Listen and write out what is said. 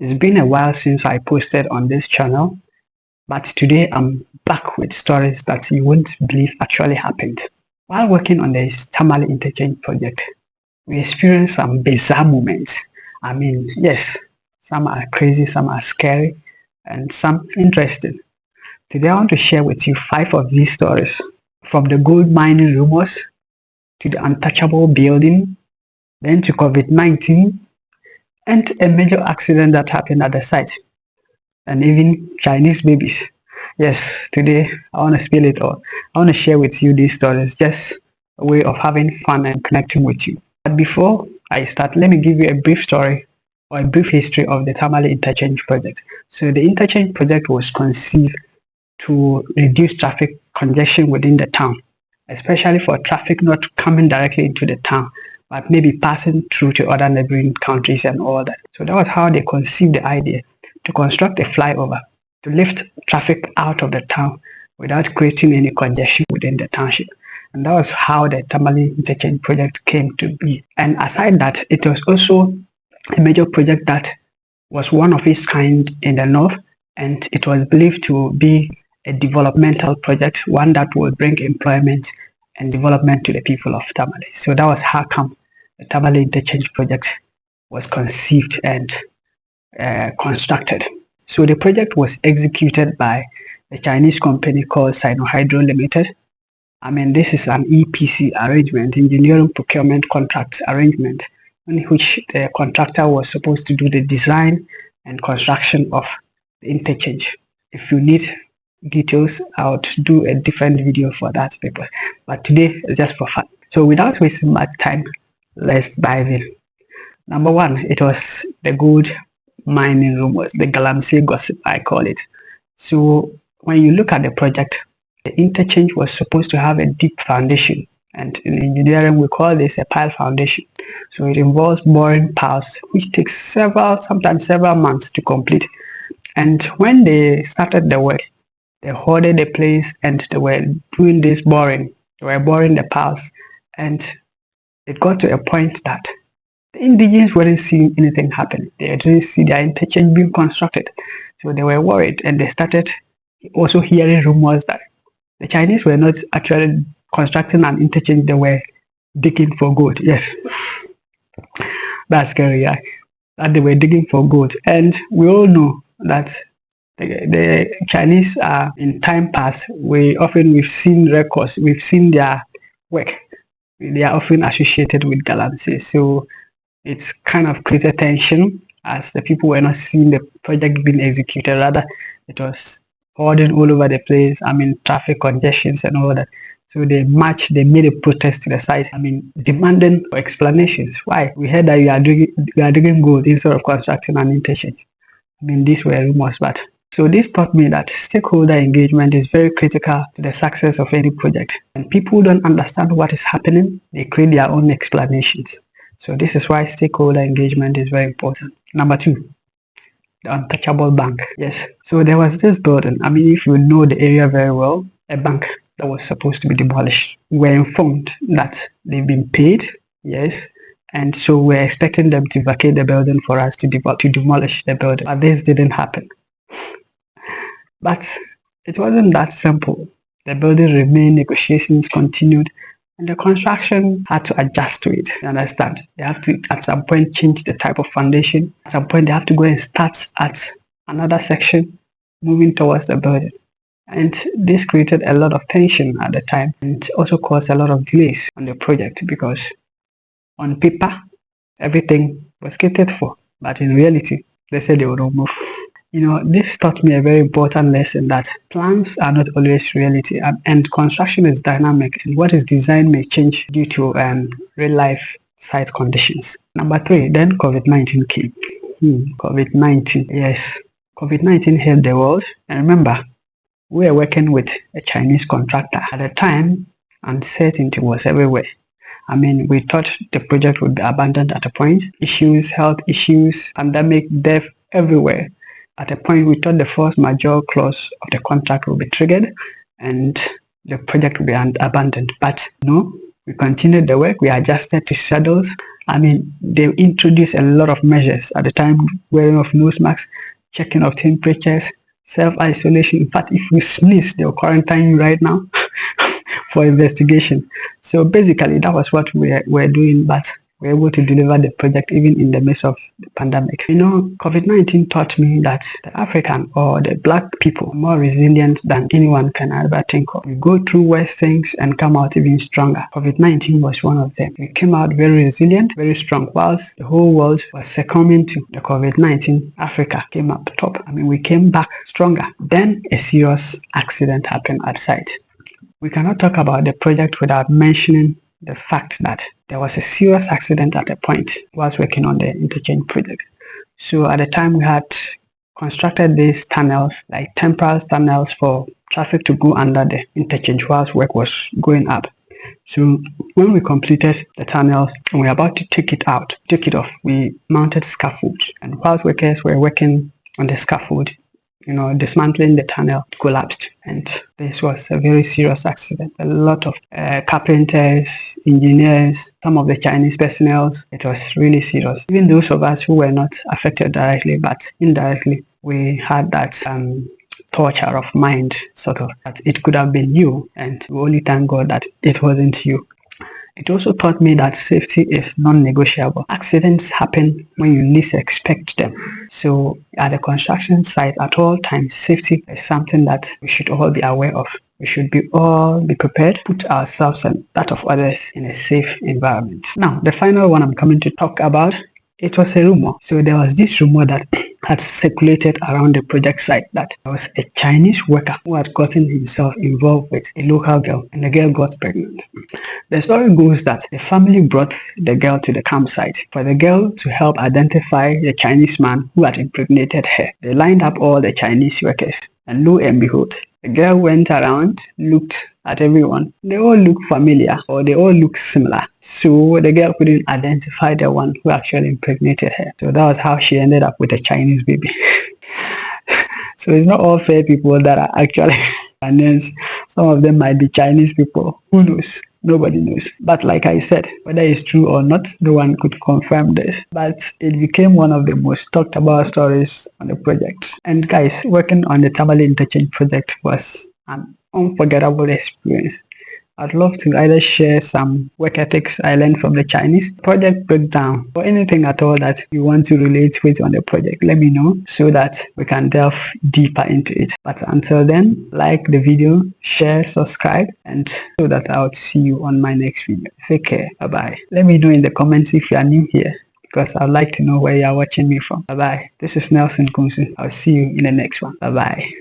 It's been a while since I posted on this channel, but today I'm back with stories that you won't believe actually happened. While working on the Tamale Interchange Project, we experienced some bizarre moments. Yes, some are crazy, some are scary, and some interesting. Today I want to share with you 5 of these stories, from the gold mining rumors to the untouchable building, then to COVID-19, and a major accident that happened at the site, and even Chinese babies. Yes, today I want to spill it all. I want to share with you these stories, just a way of having fun and connecting with you. But before I start, let me give you a brief story or a brief history of the Tamale Interchange Project. So the Interchange Project was conceived to reduce traffic congestion within the town, especially for traffic not coming directly into the town, but maybe passing through to other neighboring countries and all that. So that was how they conceived the idea to construct a flyover to lift traffic out of the town without creating any congestion within the township. And that was how the Tamale Interchange Project came to be. And aside that, it was also a major project that was one of its kind in the north, and it was believed to be a developmental project, one that will bring employment and development to the people of Tamale. So that was how come the Tamale Interchange Project was conceived and constructed. So the project was executed by a Chinese company called Sinohydro Limited. This is an EPC arrangement, engineering procurement contracts arrangement, in which the contractor was supposed to do the design and construction of the interchange. If you need details, I would do a different video for that paper, but today is just for fun. So without wasting much time, let's dive in. Number one, it was the gold mining rumors, the Galamsey gossip, I call it. So when you look at the project, the interchange was supposed to have a deep foundation, and in engineering we call this a pile foundation. So it involves boring piles, which takes sometimes several months to complete. And when they started the work, they hoarded the place and they were doing this boring. They were boring the piles, and it got to a point that the indigenous weren't seeing anything happen. They didn't see their interchange being constructed. So they were worried, and they started also hearing rumors that the Chinese were not actually constructing an interchange, they were digging for gold. Yes, that's scary, yeah? That they were digging for gold. And we all know that the Chinese are, in time past, we've seen records, we've seen their work. They are often associated with Galamsey. So it's kind of created tension as the people were not seeing the project being executed. Rather, it was hoarding all over the place. Traffic congestions and all that. So they made a protest to the site. Demanding explanations. Why? We heard that you are digging gold instead of constructing an interchange. These were rumors, but so this taught me that stakeholder engagement is very critical to the success of any project. And people don't understand what is happening, they create their own explanations. So this is why stakeholder engagement is very important. Number 2, the untouchable bank. Yes, so there was this building. If you know the area very well, a bank that was supposed to be demolished. We were informed that they've been paid, yes, and so we're expecting them to vacate the building for us to demolish the building. But this didn't happen. But it wasn't that simple. The building remained, negotiations continued, and the construction had to adjust to it. You understand? They have to, at some point, change the type of foundation. At some point, they have to go and start at another section, moving towards the building. And this created a lot of tension at the time, and also caused a lot of delays on the project, because on paper, everything was catered for. But in reality, they said they would not move. This taught me a very important lesson, that plans are not always reality, and construction is dynamic, and what is designed may change due to real life site conditions. Number 3, then COVID-19 came. COVID-19, yes. COVID-19 hit the world, and remember, we were working with a Chinese contractor. At the time, uncertainty was everywhere. We thought the project would be abandoned at a point. Issues, health issues, pandemic, death, everywhere. At a point, we thought the force majeure clause of the contract would be triggered and the project would be abandoned. But no, we continued the work, we adjusted to schedules, I mean, they introduced a lot of measures at the time, wearing of nose masks, checking of temperatures, self-isolation. In fact, if you sneeze, they'll quarantine you right now for investigation. So basically, that was what we're doing, but we're able to deliver the project even in the midst of the pandemic. You know, COVID-19 taught me that the African or the Black people are more resilient than anyone can ever think of. We go through worse things and come out even stronger. COVID-19 was one of them. We came out very resilient, very strong. Whilst the whole world was succumbing to the COVID-19, Africa came up top. I mean, we came back stronger. Then a serious accident happened at site. We cannot talk about the project without mentioning the fact that there was a serious accident at a point whilst working on the interchange project. So at the time we had constructed these tunnels, like temporary tunnels for traffic to go under the interchange whilst work was going up. So when we completed the tunnels and we were about to take it off, we mounted scaffolds, and whilst workers were working on the scaffold, dismantling the tunnel, collapsed, and this was a very serious accident. A lot of carpenters, engineers, some of the Chinese personnel, it was really serious. Even those of us who were not affected directly, but indirectly, we had that torture of mind, sort of, that it could have been you, and we only thank God that it wasn't you. It also taught me that safety is non-negotiable. Accidents happen when you least expect them. So at the construction site, at all times, safety is something that we should all be aware of. We should all be prepared, put ourselves and that of others in a safe environment. Now, the final one I'm coming to talk about, it was a rumor. So there was this rumor that had circulated around the project site that there was a Chinese worker who had gotten himself involved with a local girl, and the girl got pregnant. The story goes that the family brought the girl to the campsite for the girl to help identify the Chinese man who had impregnated her. They lined up all the Chinese workers, and lo and behold, the girl went around, looked at everyone. They all looked familiar, or they all looked similar. So the girl couldn't identify the one who actually impregnated her. So that was how she ended up with a Chinese baby. So it's not all fair people that are actually Ghanaians. Some of them might be Chinese people. Who knows? Nobody knows. But like I said, whether it's true or not, no one could confirm this. But it became one of the most talked about stories on the project. And guys, working on the Tamale Interchange Project was an unforgettable experience. I'd love to either share some work ethics I learned from the Chinese project breakdown, or anything at all that you want to relate with on the project. Let me know so that we can delve deeper into it. But until then, like the video, share, subscribe, and so that I'll see you on my next video. Take care. Bye-bye. Let me know in the comments if you are new here, because I'd like to know where you are watching me from. Bye-bye. This is Nelson Kunsu. I'll see you in the next one. Bye-bye.